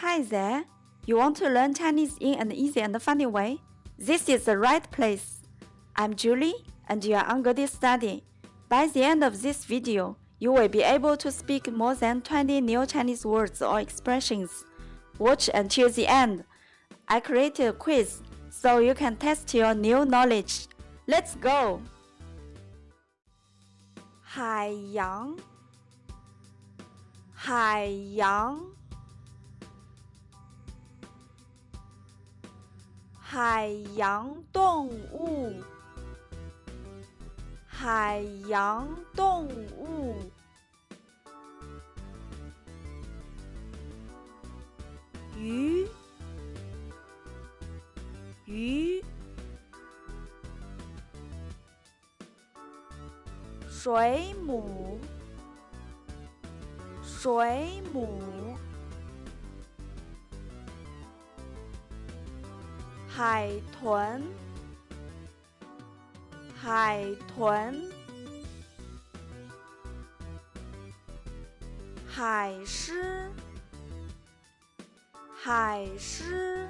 Hi there! You want to learn Chinese in an easy and funny way? This is the right place. I'm Julie, and you are on good study. By the end of this video, you will be able to speak more than 20 new Chinese words or expressions. Watch until the end. I created a quiz so you can test your new knowledge. Let's go! 海洋，海洋，海洋动物，海洋动物，鱼，鱼，水母，水母，海豚，海豚，海狮，海狮，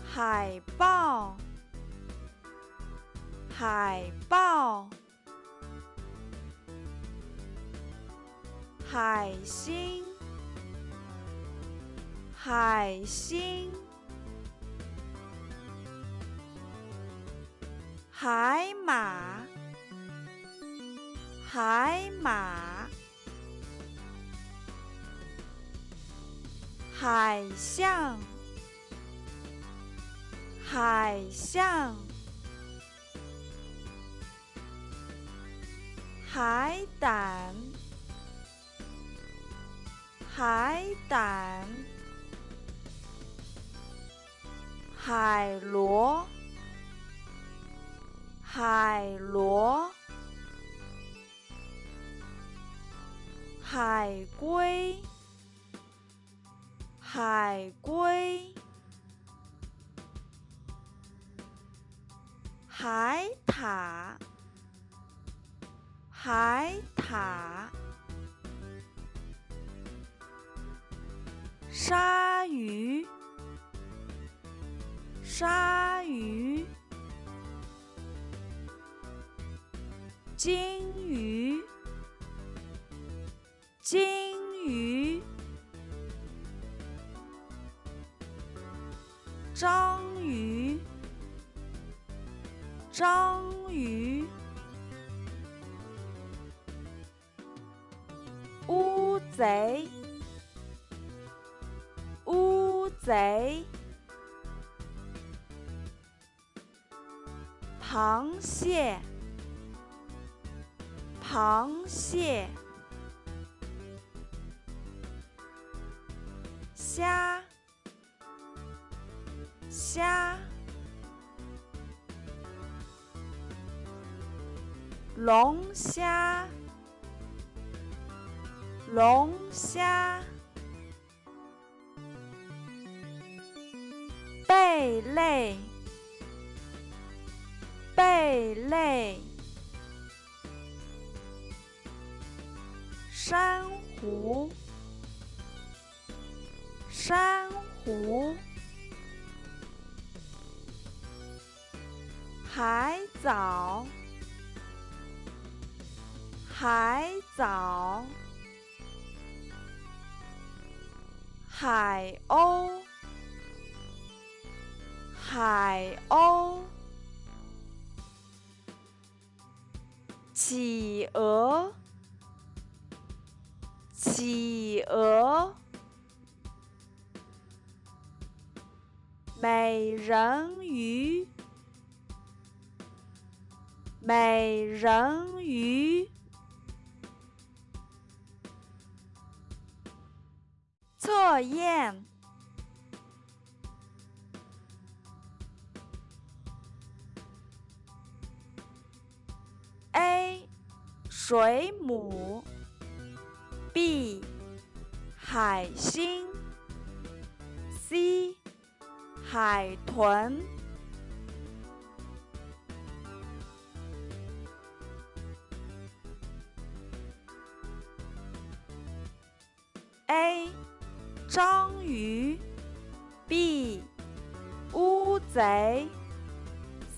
海豹，海豹，海星，海星，海马，海马，海象，海象，海胆，海胆，海螺，海螺，海龟，海龟，海獭，海獭，鲨鱼，鲨鱼，金鱼，金鱼，章鱼，章鱼，乌贼，乌贼，螃蟹，螃蟹，虾，虾，龙虾，龙虾，贝类，贝类，珊瑚，珊瑚，海藻，海藻，海鸥，海鸥，企鹅，企鹅，美人鱼，美人鱼。测验 A 水母 B 海星 C 海豚 A. 章鱼 B. 乌贼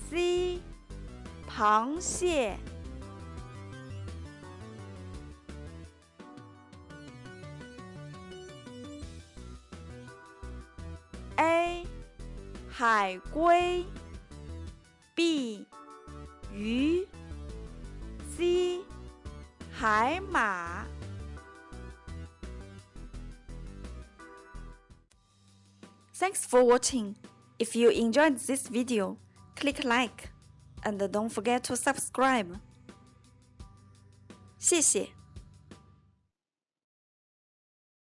C. 螃蟹。A. 海龟 B. 鱼 C. 海马。Thanks for watching. If you enjoyed this video, click like and don't forget to subscribe. 谢谢。